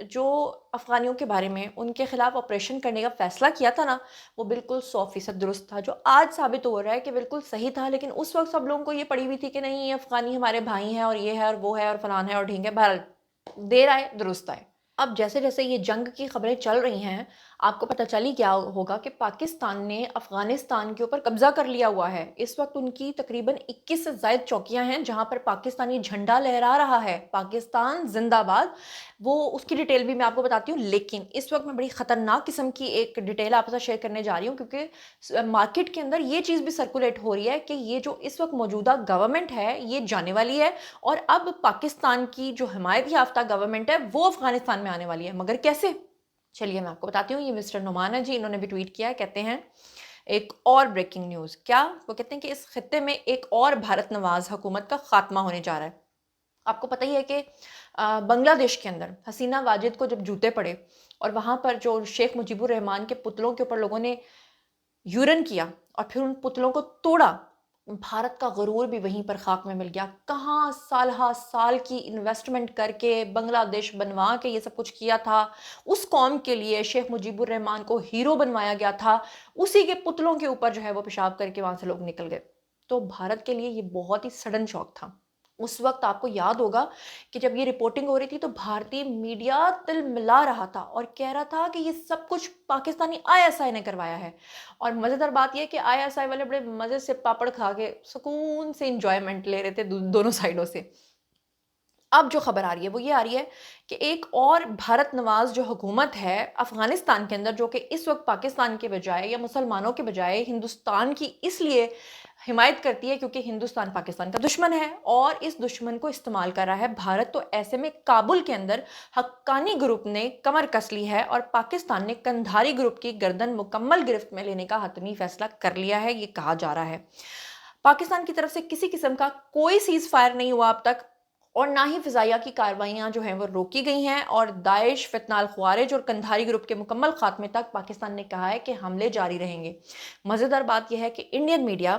جو افغانیوں کے بارے میں ان کے خلاف آپریشن کرنے کا فیصلہ کیا تھا نا، وہ بالکل 100% درست تھا، جو آج ثابت ہو رہا ہے کہ بالکل صحیح تھا. لیکن اس وقت سب لوگوں کو یہ پڑی ہوئی تھی کہ نہیں، یہ افغانی ہمارے بھائی ہیں اور یہ ہے اور وہ ہے اور فلان ہے اور ڈھینگ ہے. بہرحال دیر آئے درست آئے. اب جیسے جیسے یہ جنگ کی خبریں چل رہی ہیں، آپ کو پتہ چلی کیا ہوگا کہ پاکستان نے افغانستان کے اوپر قبضہ کر لیا ہوا ہے. اس وقت ان کی تقریباً 21 سے زائد چوکیاں ہیں جہاں پر پاکستانی جھنڈا لہرا رہا ہے. پاکستان زندہ باد. وہ اس کی ڈیٹیل بھی میں آپ کو بتاتی ہوں، لیکن اس وقت میں بڑی خطرناک قسم کی ایک ڈیٹیل آپ کے ساتھ شیئر کرنے جا رہی ہوں، کیونکہ مارکیٹ کے اندر یہ چیز بھی سرکولیٹ ہو رہی ہے کہ یہ جو اس وقت موجودہ گورنمنٹ ہے یہ جانے والی ہے، اور اب پاکستان کی جو حمایت یافتہ گورنمنٹ ہے وہ افغانستان میں آنے والی ہے. مگر کیسے؟ چلیے میں آپ کو بتاتی ہوں. یہ مسٹر نعمان ہے جی، انہوں نے بھی ٹویٹ کیا ہے. کہتے ہیں ایک اور بریکنگ نیوز. کیا وہ کہتے ہیں کہ اس خطے میں ایک اور بھارت نواز حکومت کا خاتمہ ہونے جا رہا ہے. آپ کو پتہ ہی ہے کہ بنگلہ دیش کے اندر حسینہ واجد کو جب جوتے پڑے اور وہاں پر جو شیخ مجیب الرحمان کے پتلوں کے اوپر لوگوں نے یورن کیا اور پھر ان پتلوں کو توڑا، بھارت کا غرور بھی وہیں پر خاک میں مل گیا. کہاں سالہ سال کی انویسٹمنٹ کر کے بنگلہ دیش بنوا کے یہ سب کچھ کیا تھا، اس قوم کے لیے شیخ مجیب الرحمان کو ہیرو بنوایا گیا تھا، اسی کے پتلوں کے اوپر جو ہے وہ پیشاب کر کے وہاں سے لوگ نکل گئے. تو بھارت کے لیے یہ بہت ہی سڈن شاک تھا. اس وقت آپ کو یاد ہوگا کہ جب یہ رپورٹنگ ہو رہی تھی تو بھارتی میڈیا تل ملا رہا تھا اور کہہ رہا تھا کہ یہ سب کچھ پاکستانی ISI نے کروایا ہے. اور مزیدار بات یہ کہ ISI والے بڑے مزے سے پاپڑ کھا کے سکون سے انجوائمنٹ لے رہے تھے دونوں سائڈوں سے. اب جو خبر آ رہی ہے وہ یہ آ رہی ہے کہ ایک اور بھارت نواز جو حکومت ہے افغانستان کے اندر، جو کہ اس وقت پاکستان کے بجائے یا مسلمانوں کے بجائے ہندوستان کی اس لیے حمایت کرتی ہے کیونکہ ہندوستان پاکستان کا دشمن ہے اور اس دشمن کو استعمال کر رہا ہے بھارت. تو ایسے میں کابل کے اندر حقانی گروپ نے کمر کس لی ہے اور پاکستان نے کندھاری گروپ کی گردن مکمل گرفت میں لینے کا حتمی فیصلہ کر لیا ہے، یہ کہا جا رہا ہے. پاکستان کی طرف سے کسی قسم کا کوئی سیز فائر نہیں ہوا اب تک، اور نہ ہی فضائیہ کی کارروائیاں جو ہیں وہ روکی گئی ہیں، اور داعش، فتنہ الخوارج اور کندھاری گروپ کے مکمل خاتمے تک پاکستان نے کہا ہے کہ حملے جاری رہیں گے. مزیدار بات یہ ہے کہ انڈین میڈیا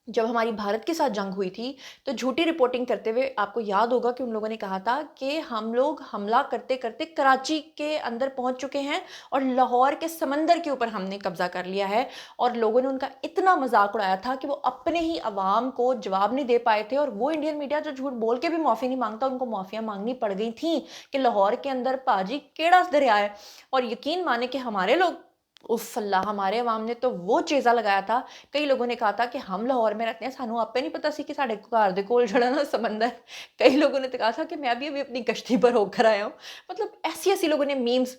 جب ہماری بھارت کے ساتھ جنگ ہوئی تھی تو جھوٹی رپورٹنگ کرتے ہوئے آپ کو یاد ہوگا کہ ان لوگوں نے کہا تھا کہ ہم لوگ حملہ کرتے کرتے کراچی کے اندر پہنچ چکے ہیں اور لاہور کے سمندر کے اوپر ہم نے قبضہ کر لیا ہے. اور لوگوں نے ان کا اتنا مذاق اڑایا تھا کہ وہ اپنے ہی عوام کو جواب نہیں دے پائے تھے، اور وہ انڈین میڈیا جو جھوٹ بول کے بھی معافی نہیں مانگتا، ان کو معافیاں مانگنی پڑ گئی تھیں کہ لاہور کے اندر پاجی کیڑا دریا ہے. اور یقین مانے کہ ہمارے لوگ، اف اللہ، ہمارے عوام نے تو وہ چیزہ لگایا تھا. کئی لوگوں نے کہا تھا کہ ہم لاہور میں رہتے ہیں، سانو آپ پہ نہیں پتا سی کہ ساڑھے گھر دے کول جڑا نا سمندر. کئی لوگوں نے تو کہا تھا کہ میں ابھی اپنی کشتی پر ہو کر آیا ہوں. مطلب ایسی ایسی لوگوں نے میمز.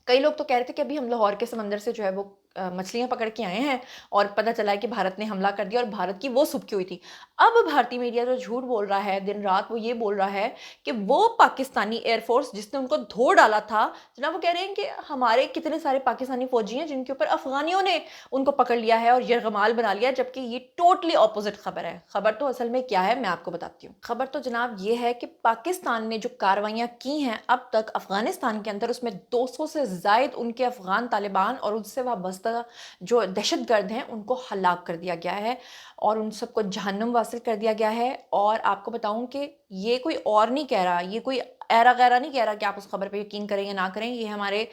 کئی لوگ تو کہہ رہے تھے کہ ابھی ہم لاہور کے سمندر سے جو ہے وہ مچھلیاں پکڑ کے آئے ہیں اور پتہ چلا ہے کہ بھارت نے حملہ کر دیا اور بھارت کی وہ سبکی ہوئی تھی. اب بھارتی میڈیا جو جھوٹ بول رہا ہے دن رات، وہ یہ بول رہا ہے کہ وہ پاکستانی ایئر فورس جس نے ان کو دھو ڈالا تھا، جناب وہ کہہ رہے ہیں کہ ہمارے کتنے سارے پاکستانی فوجی ہیں جن کے اوپر افغانیوں نے ان کو پکڑ لیا ہے اور یرغمال بنا لیا، جبکہ یہ ٹوٹلی اپوزٹ خبر ہے. خبر تو اصل میں کیا ہے میں آپ کو بتاتی ہوں. خبر تو جناب یہ ہے کہ پاکستان نے جو کارروائیاں کی ہیں اب تک افغانستان کے اندر، اس میں 200 سے زائد ان کے افغان طالبان اور ان سے وابستہ جو دہشت گرد ہیں ان کو ہلاک کر دیا گیا ہے اور ان سب کو جہنم واصل کر دیا گیا ہے. اور آپ کو بتاؤں کہ یہ کوئی اور نہیں کہہ رہا، یہ کوئی ایرا غیرہ نہیں کہہ رہا کہ آپ اس خبر پہ یقین کریں یا نہ کریں. یہ ہمارے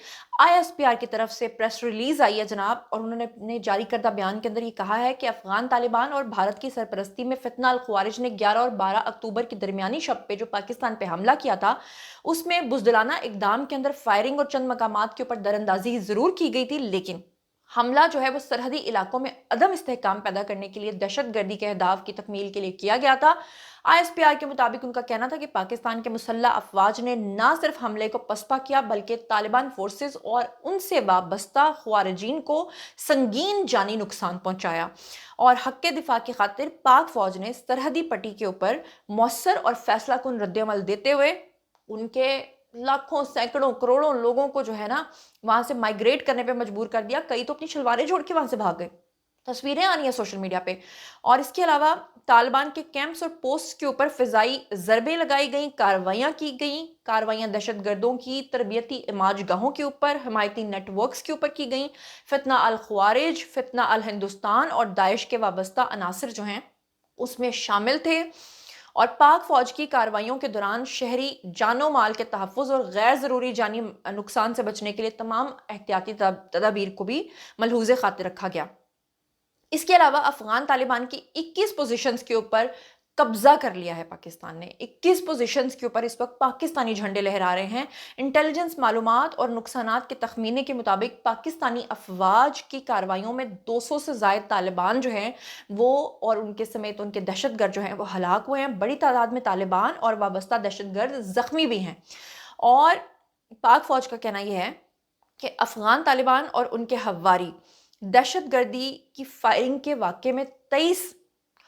ISPR کی طرف سے پریس ریلیز آئی ہے جناب، اور انہوں نے اپنے جاری کردہ بیان کے اندر یہ کہا ہے کہ افغان طالبان اور بھارت کی سرپرستی میں فتنہ الخوارج نے 11 اور 12 اکتوبر کی درمیانی شب پہ جو پاکستان پہ حملہ کیا تھا، اس میں بزدلانہ اقدام کے اندر فائرنگ اور چند مقامات کے اوپر دراندازی ضرور کی گئی تھی، لیکن حملہ جو ہے وہ سرحدی علاقوں میں عدم استحکام پیدا کرنے کے لیے دہشت گردی کے اہداف کی تکمیل کے لیے کیا گیا تھا. ISPR کے مطابق ان کا کہنا تھا کہ پاکستان کے مسلح افواج نے نہ صرف حملے کو پسپا کیا بلکہ طالبان فورسز اور ان سے وابستہ خوارجین کو سنگین جانی نقصان پہنچایا. اور حق دفاع کی خاطر پاک فوج نے سرحدی پٹی کے اوپر مؤثر اور فیصلہ کن رد عمل دیتے ہوئے ان کے لاکھوں، سینکڑوں، کروڑوں لوگوں کو جو ہے نا وہاں سے مائگریٹ کرنے پہ مجبور کر دیا. کئی تو اپنی شلواریں جوڑ کے وہاں سے بھاگ گئے، تصویریں آ رہی ہیں سوشل میڈیا پہ. اور اس کے علاوہ طالبان کے کیمپس اور پوسٹ کے اوپر فضائی ضربیں لگائی گئیں، کارروائیاں کی گئیں. کارروائیاں دہشت گردوں کی تربیتی اماج گاہوں کے اوپر، حمایتی نیٹ ورکس کے اوپر کی گئیں. فتنہ الخوارج، فتنہ الہندوستان اور داعش کے وابستہ عناصر جو ہیں اس میں شامل تھے. اور پاک فوج کی کارروائیوں کے دوران شہری جان و مال کے تحفظ اور غیر ضروری جانی نقصان سے بچنے کے لیے تمام احتیاطی تدابیر کو بھی ملحوظ خاطر رکھا گیا۔ اس کے علاوہ افغان طالبان کی 21 پوزیشنز کے اوپر قبضہ کر لیا ہے پاکستان نے۔ 21 پوزیشنز کے اوپر اس وقت پاکستانی جھنڈے لہرا رہے ہیں۔ انٹیلیجنس معلومات اور نقصانات کے تخمینے کے مطابق پاکستانی افواج کی کارروائیوں میں 200 سے زائد طالبان جو ہیں وہ اور ان کے سمیت ان کے دہشت گرد جو ہیں وہ ہلاک ہوئے ہیں۔ بڑی تعداد میں طالبان اور وابستہ دہشت گرد زخمی بھی ہیں، اور پاک فوج کا کہنا یہ ہے کہ افغان طالبان اور ان کے ہواری دہشت گردی کی فائرنگ کے واقعے میں 23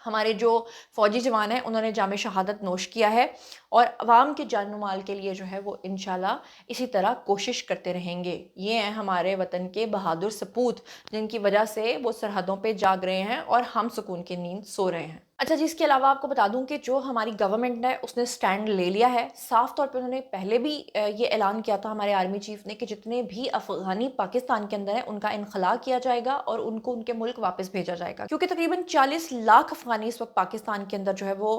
ہمارے جو فوجی جوان ہیں انہوں نے جام شہادت نوش کیا ہے، اور عوام کے جان و مال کے لیے جو ہے وہ انشاءاللہ اسی طرح کوشش کرتے رہیں گے۔ یہ ہیں ہمارے وطن کے بہادر سپوت جن کی وجہ سے وہ سرحدوں پہ جاگ رہے ہیں اور ہم سکون کی نیند سو رہے ہیں۔ اچھا جی، اس کے علاوہ آپ کو بتا دوں کہ جو ہماری گورنمنٹ ہے اس نے سٹینڈ لے لیا ہے صاف طور پہ۔ انہوں نے پہلے بھی یہ اعلان کیا تھا ہمارے آرمی چیف نے کہ جتنے بھی افغانی پاکستان کے اندر ہیں ان کا انخلاء کیا جائے گا اور ان کو ان کے ملک واپس بھیجا جائے گا، کیونکہ تقریباً 40 لاکھ افغانی اس وقت پاکستان کے اندر جو ہے وہ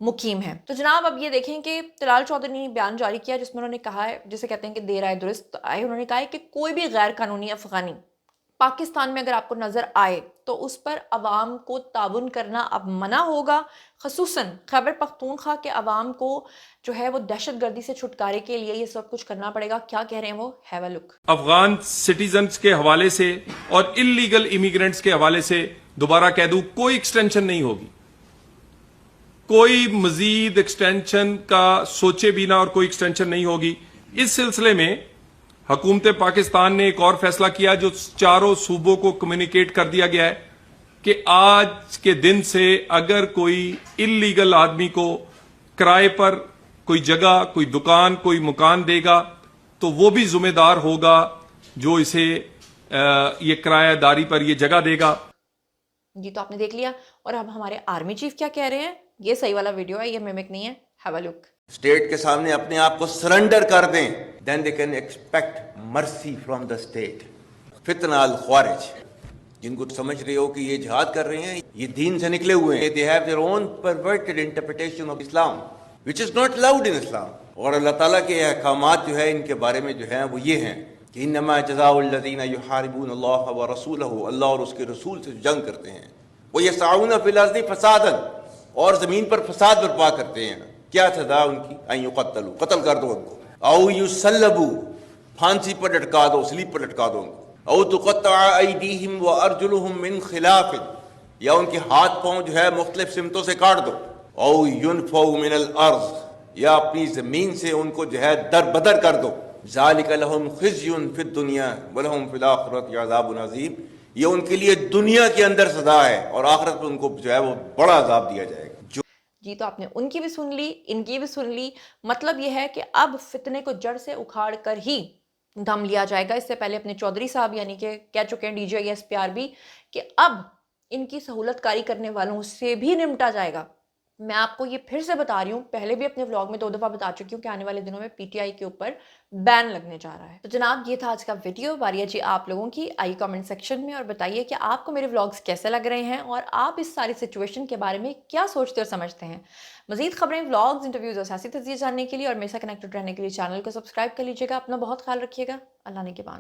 مقیم ہے۔ تو جناب اب یہ دیکھیں کہ طلال چودھری نے بیان جاری کیا جس میں انہوں نے کہا ہے، جسے کہتے ہیں کہ دیر آئے درست آئے، انہوں نے کہا ہے کہ کوئی بھی غیر قانونی افغانی پاکستان میں اگر آپ کو نظر آئے تو اس پر عوام کو تعاون کرنا اب منع ہوگا، خصوصاً خیبر پختونخوا کے عوام کو جو ہے وہ دہشت گردی سے چھٹکارے کے لیے یہ سب کچھ کرنا پڑے گا۔ کیا کہہ رہے ہیں وہ، have a look. Afghan citizens کے حوالے سے اور انلیگل امیگرنٹس کے حوالے سے دوبارہ کہہ دوں، کوئی ایکسٹینشن نہیں ہوگی، کوئی مزید ایکسٹینشن کا سوچے بھی نہ، اور کوئی ایکسٹینشن نہیں ہوگی۔ اس سلسلے میں حکومت پاکستان نے ایک اور فیصلہ کیا جو چاروں صوبوں کو کمیونیکیٹ کر دیا گیا ہے کہ آج کے دن سے اگر کوئی انلیگل آدمی کو کرائے پر کوئی جگہ، کوئی دکان، کوئی مکان دے گا تو وہ بھی ذمہ دار ہوگا جو اسے یہ کرایہ داری پر یہ جگہ دے گا۔ جی تو آپ نے دیکھ لیا، اور اب ہمارے آرمی چیف کیا کہہ رہے ہیں، یہ صحیح والا ویڈیو ہے، یہ میمک نہیں ہے، ہیو اے لک۔ اسٹیٹ کے سامنے اپنے آپ کو سرنڈر کر دیں، دین دے کین ایکسپیکٹ مرسی فرام دا اسٹیٹ۔ فتنہ الخوارج، جن کو سمجھ رہے ہو کہ یہ جہاد کر رہے ہیں، یہ دین سے نکلے ہوئے ہیں، they have their own perverted interpretation of Islam which is not allowed in Islam۔ اور اللہ تعالیٰ کے احکامات جو ہے ان کے بارے میں جو ہے وہ یہ ہیں کہ انما جزاء الذین یحاربون اللہ ورسولہ، اللہ اور اس کے رسول سے جنگ کرتے ہیں، ویسعون فی الارض فسادا، اور زمین پر فساد برپا کرتے ہیں، کیا سزا ان کی، ان یقتلوا، قتل کر دو ان کو، او یسلبوا، پھانسی پر لٹکا دو، سلیب پر لٹکا دو ان کو، او تقطع ایدیہم وارجلہم من خلاف، یا ان کے ہاتھ پاؤں جو ہے مختلف سمتوں سے کاٹ دو، او ینفوا من الارض، یا اپنی زمین سے ان کو جو ہے در بدر کر دو، ذالک لہم خزی فی الدنیا ولہم فی الآخرۃ عذاب عظیم، یہ ان کے لیے دنیا کے اندر سزا ہے اور آخرت میں ان کو جو ہے وہ بڑا عذاب دیا جائے گا۔ جی تو آپ نے ان کی بھی سن لی، ان کی بھی سن لی۔ مطلب یہ ہے کہ اب فتنے کو جڑ سے اکھاڑ کر ہی دم لیا جائے گا۔ اس سے پہلے اپنے چودھری صاحب یعنی کہ کہہ چکے ہیں DGISPR بھی کہ اب ان کی سہولت کاری کرنے والوں سے بھی نمٹا جائے گا۔ میں آپ کو یہ پھر سے بتا رہی ہوں، پہلے بھی اپنے ولاگ میں 2 دفعہ بتا چکی ہوں کہ آنے والے دنوں میں PTI کے اوپر بین لگنے جا رہا ہے۔ تو جناب یہ تھا آج کا ویڈیو، باری ہے جی آپ لوگوں کی، آئی کامنٹ سیکشن میں اور بتائیے کہ آپ کو میرے ولاگز کیسے لگ رہے ہیں اور آپ اس ساری سچویشن کے بارے میں کیا سوچتے اور سمجھتے ہیں۔ مزید خبریں، ولاگز، انٹرویوز اور سیاسی تجزیے جاننے کے لیے اور میرے ساتھ کنیکٹڈ رہنے کے لیے چینل کو سبسکرائب کر لیجیے گا۔ اپنا بہت خیال رکھیے گا۔ اللہ نے کے بان۔